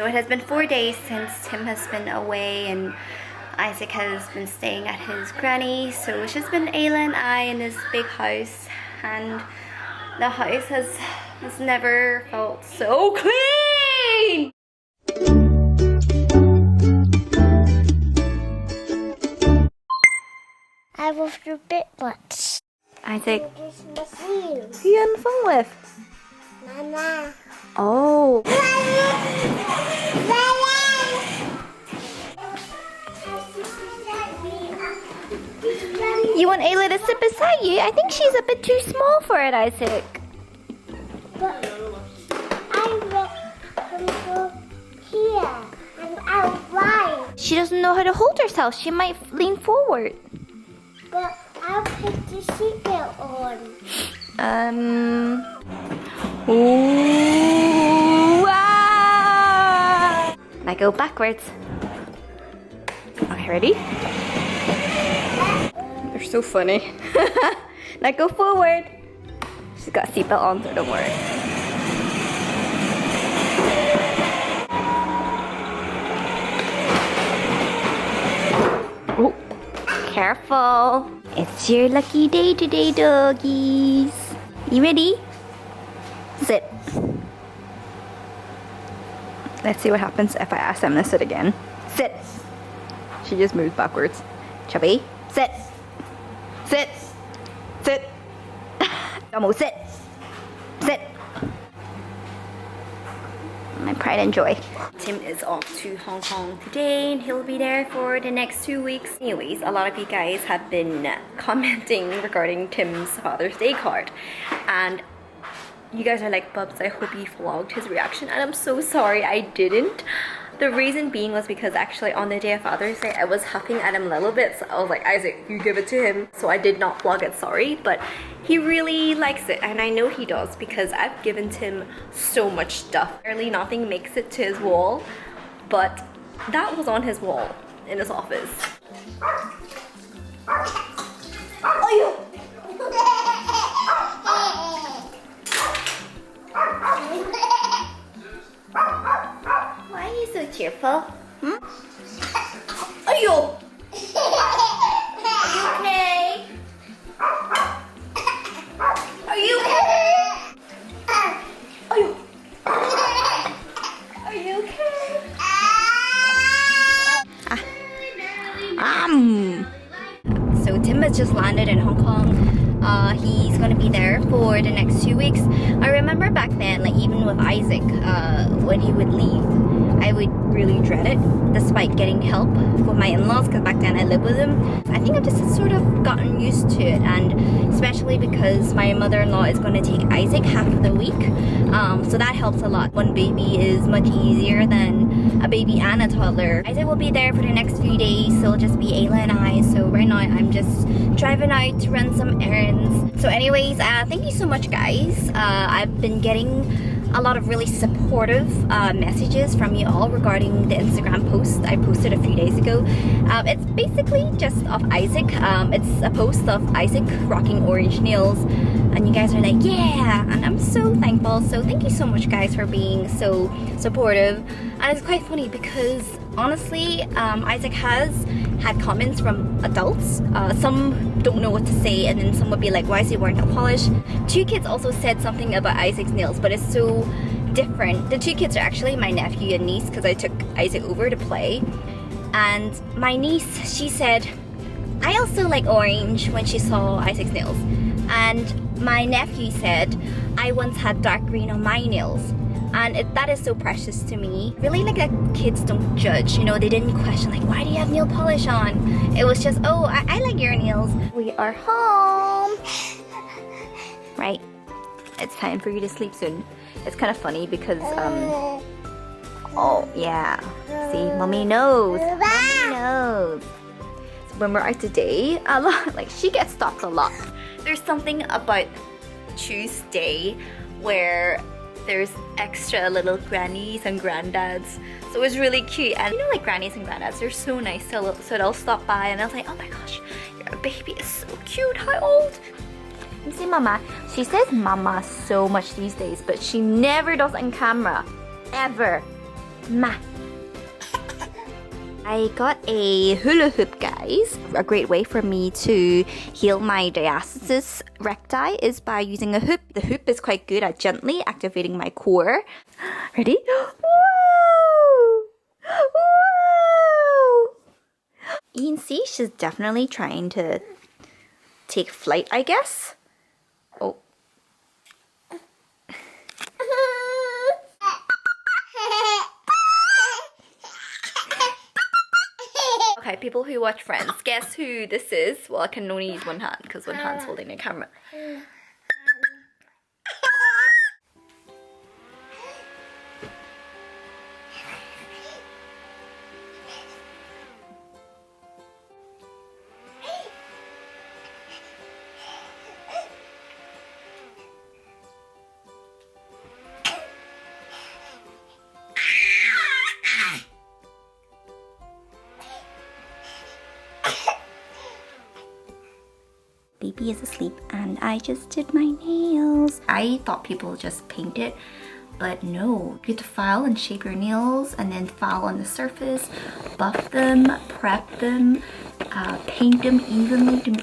So it has been 4 days since Tim has been away and Isaac has been staying at his granny. So it's just been Ayla and I in this big house, and the house has never felt so clean! I was a bit much. Isaac, who who are you on the phone with? Mama. Oh. You want Ayla to sit beside you? I think she's a bit too small for it, Isaac. But I will come here and I'll ride. She doesn't know how to hold herself. She might lean forward. But I'll put the seatbelt on. Ooh, ah. Now go backwards. Okay, ready? You're so funny. Now go forward. She's got a seatbelt on, so don't worry. Oh, careful. It's your lucky day today, doggies. You ready? Sit. Let's see what happens if I ask them to sit again. Sit. She just moved backwards. Chubby, sit. Sit. Sit. Almost sit. Sit. My pride and joy. Tim is off to Hong Kong today and he'll be there for the next 2 weeks. Anyways, a lot of you guys have been commenting regarding Tim's Father's Day card. And you guys are like, Bubs, I hope you vlogged his reaction. And I'm so sorry I didn't. The reason being was because actually on the day of Father's Day, I was huffing at him a little bit. So I was like, Isaac, you give it to him. So I did not vlog it, sorry. But he really likes it. And I know he does because I've given Tim so much stuff. Barely nothing makes it to his wall. But that was on his wall in his office. Oh, why are you so cheerful? Hmm? Are you okay? Are you okay? Are you? Are you okay? So Tim has just landed in Hong Kong. He's gonna be there for the next 2 weeks. I remember back then, like even with Isaac, when he would leave, I would really dread it, despite getting help with my in-laws, because back then I lived with them. I think I've just sort of gotten used to it, and especially because my mother-in-law is going to take Isaac half of the week, so that helps a lot. One baby is much easier than a baby and a toddler. Isaac will be there for the next few days, so it'll just be Ayla and I. So right now I'm just driving out to run some errands. So anyways, thank you so much, guys. I've been getting a lot of really supportive messages from you all regarding the Instagram post I posted a few days ago. It's basically just of Isaac. It's a post of Isaac rocking orange nails, and you guys are like, yeah, and I'm so thankful. So thank you so much, guys, for being so supportive. And it's quite funny because honestly, Isaac has had comments from adults. Some don't know what to say, and then some would be like, why is he wearing nail polish? 2 kids also said something about Isaac's nails, but it's so different. The 2 kids are actually my nephew and niece, because I took Isaac over to play. And my niece, she said, I also like orange, when she saw Isaac's nails. And my nephew said, I once had dark green on my nails. And that is so precious to me. Really, like, that kids don't judge, you know, they didn't question like, why do you have nail polish on? It was just, oh, I like your nails. We are home. Right, it's time for you to sleep soon. It's kind of funny because, oh yeah, see, mommy knows, mommy knows. So when we're out today, a lot, like, she gets stopped a lot. There's something about Tuesday where there's extra little grannies and granddads, so it's really cute. And you know, like, grannies and granddads, they're so nice, so they'll stop by and they'll say, oh my gosh, your baby is so cute, how old? You see mama, she says mama so much these days, but she never does on camera, ever. Ma. I got a hula hoop, guys. A great way for me to heal my diastasis recti is by using a hoop. The hoop is quite good at gently activating my core. Ready? Whoa! Whoa! You can see she's definitely trying to take flight, I guess. Oh. Okay, people who watch Friends, guess who this is? Well, I can only use one hand because one hand's holding the camera. Baby is asleep and I just did my nails. I thought people just paint it, but no. You have to file and shape your nails and then file on the surface, buff them, prep them, paint them evenly.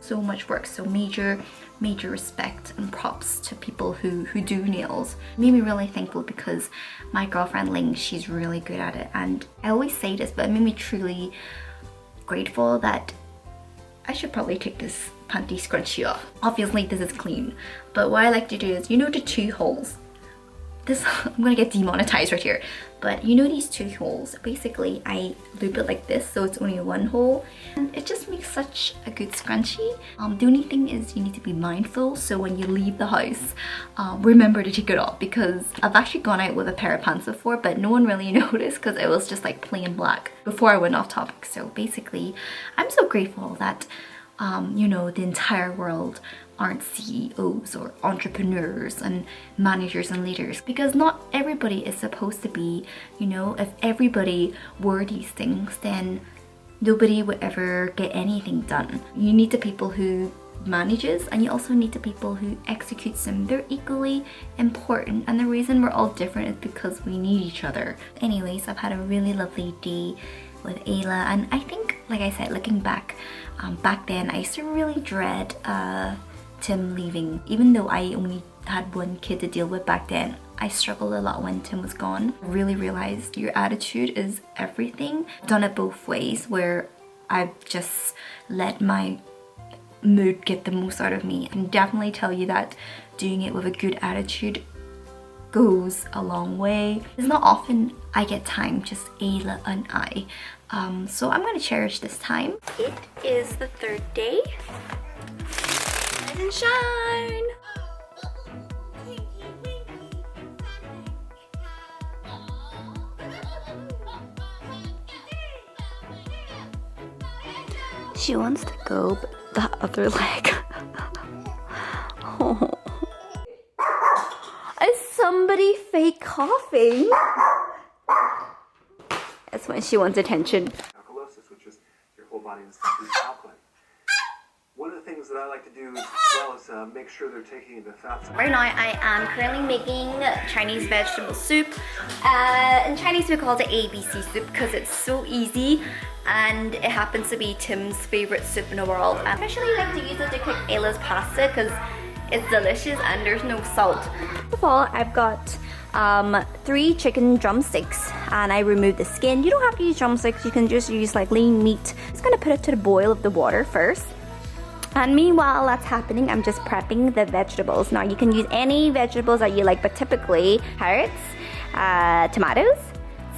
So much work, so major respect and props to people who do nails. It made me really thankful because my girlfriend Ling, she's really good at it, and I always say this, but it made me truly grateful that I should probably take this panty scrunchie off. Obviously this is clean, but what I like to do is, you know the two holes? This, I'm gonna get demonetized right here, but you know these two holes? Basically I loop it like this so it's only one hole, and it just makes such a good scrunchie. The only thing is you need to be mindful, so when you leave the house, remember to take it off, because I've actually gone out with a pair of pants before, but no one really noticed because it was just like plain black before I went off topic. So basically, I'm so grateful that you know, the entire world aren't CEOs or entrepreneurs and managers and leaders, because not everybody is supposed to be. You know, if everybody were these things, then nobody would ever get anything done. You need the people who manages, and you also need the people who executes them. They're equally important, and the reason we're all different is because we need each other. Anyways, I've had a really lovely day with Ayla, and I think, like I said, looking back, back then I used to really dread Tim leaving. Even though I only had one kid to deal with back then, I struggled a lot when Tim was gone. I really realized your attitude is everything. I've done it both ways, where I've just let my mood get the most out of me. I can definitely tell you that doing it with a good attitude goes a long way. It's not often I get time, just Ayla and I. So I'm gonna cherish this time. It is the third day. Rise and shine! She wants to go, but the other leg. Oh. Is somebody fake coughing? That's when she wants attention. Alkalosis, which is your whole body is alkaline. One of the things that I like to do as well is make sure they're taking the fats. Right now I am currently making Chinese vegetable soup. In Chinese we call it ABC soup because it's so easy, and it happens to be Tim's favorite soup in the world. I especially like to use it to cook Ayla's pasta because it's delicious and there's no salt. First of all, I've got 3 chicken drumsticks, and I removed the skin. You don't have to use drumsticks, you can just use like lean meat. I'm just gonna put it to the boil of the water first. And meanwhile that's happening, I'm just prepping the vegetables. Now you can use any vegetables that you like, but typically carrots, tomatoes,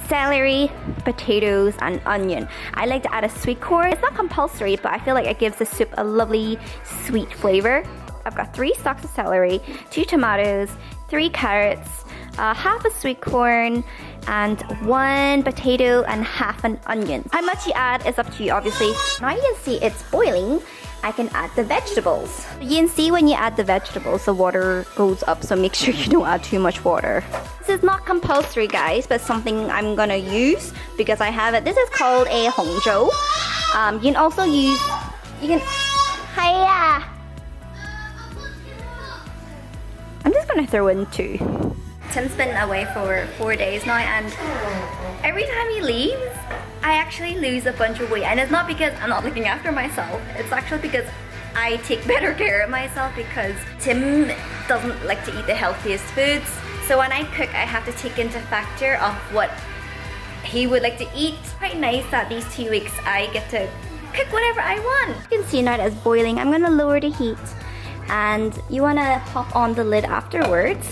celery, potatoes, and onion. I like to add a sweet corn. It's not compulsory, but I feel like it gives the soup a lovely sweet flavor. I've got 3 stalks of celery, 2 tomatoes, 3 carrots, half a sweet corn, and 1 potato and half an onion. How much you add is up to you, obviously. Now you can see it's boiling. I can add the vegetables. You can see when you add the vegetables, the water goes up, so make sure you don't add too much water. This is not compulsory, guys, but something I'm gonna use because I have it. This is called a hongzhou. You can also use, hiya! I'm just gonna throw in 2. Tim's been away for 4 days now, and every time he leaves, I actually lose a bunch of weight. And it's not because I'm not looking after myself, it's actually because I take better care of myself, because Tim doesn't like to eat the healthiest foods. So when I cook, I have to take into factor of what he would like to eat. It's quite nice that these 2 weeks I get to cook whatever I want. You can see now that it's boiling. I'm gonna lower the heat, and you wanna pop on the lid afterwards.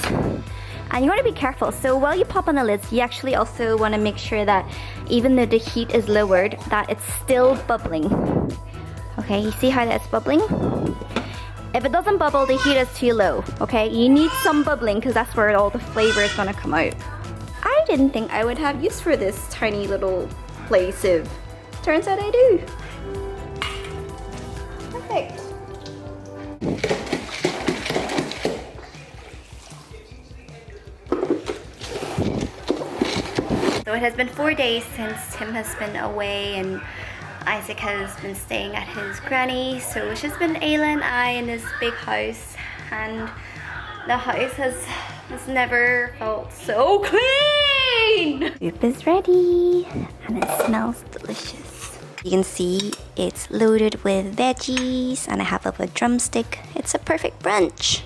And you wanna be careful. So while you pop on the lids, you actually also wanna make sure that even though the heat is lowered, that it's still bubbling. Okay, you see how that's bubbling? If it doesn't bubble, the heat is too low, okay? You need some bubbling because that's where all the flavor is gonna come out. I didn't think I would have use for this tiny little play sieve. Turns out I do. Perfect. So it has been 4 days since Tim has been away, and Isaac has been staying at his granny, so it's just been Ayla and I in this big house, and the house has never felt so clean! Soup is ready, and it smells delicious. You can see it's loaded with veggies, and I have a drumstick. It's a perfect brunch.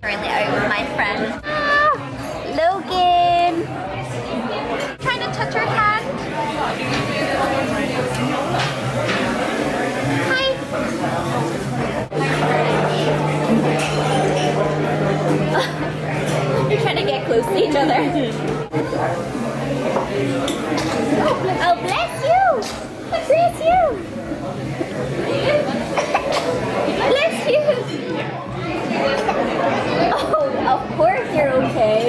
Currently out with my friend. Logan! Trying to touch her hand. Hi. You're trying to get close to each other. Oh, bless you! Bless you! Bless you! Oh, of course you're okay.